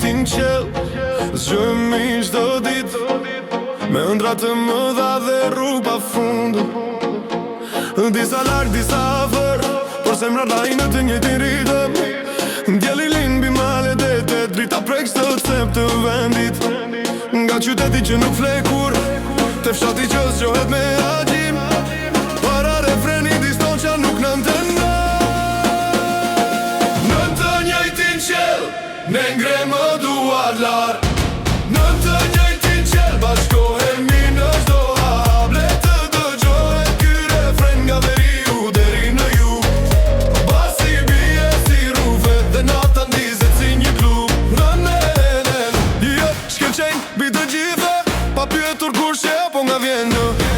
njëjtin qell, zgjojmë çdo ditë me ëndra të mëdha dhe rrugë pafund. Disa larg, disa afër, por zemra lajnë të njëjtin ritëm. Dielli lind mbi malet e te drita prek çdo cep të vendit. Nga qyteti që nuk flet kur, te fshati që zgjohet me agjim. Para refreni distanca nuk në ndëndon. Në të njëjtin qell, ne ngremë duart larg. Në të njëjtin qell, bashkohemi në çdo hap. Le të dëgjohet ky refren nga veriu deri në jug. Basi bie si rufe dhe nata ndizet si një klub. Shkëlqejnë mbi të gjithë, pa pyetur kush që apo nga vjen.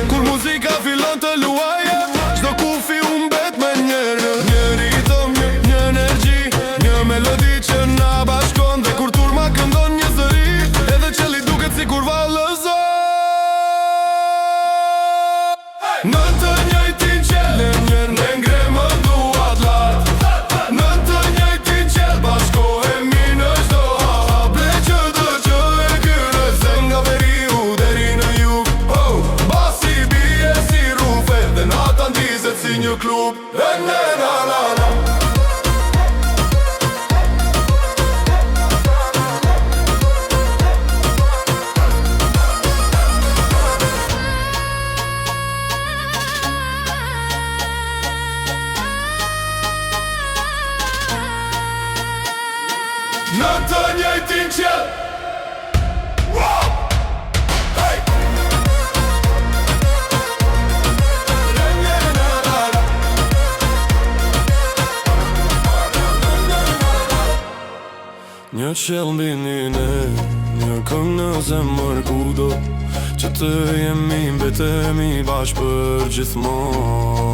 Kur muzika fillon të luajë, çdo kufi u mbet me njëherë. Një ritëm, një energji, një melodi që na bashkon. Dhe kur turma këndon një zëri, edhe qeli duket sikur vallëzon. Në të njëjtin qell, ne ngremë duart larg. Në të njëjtin qell, bashkohemi në çdo hap. Le që dëgjohet ky refren nga veriu deri në jug. Basi bie si rufe dhe nata ndizet si një klub. Në të njëjtin qell. Një qell mbi ne, një këngë në zemër kudo, që të jemi mbetemi bashkë për gjithmonë.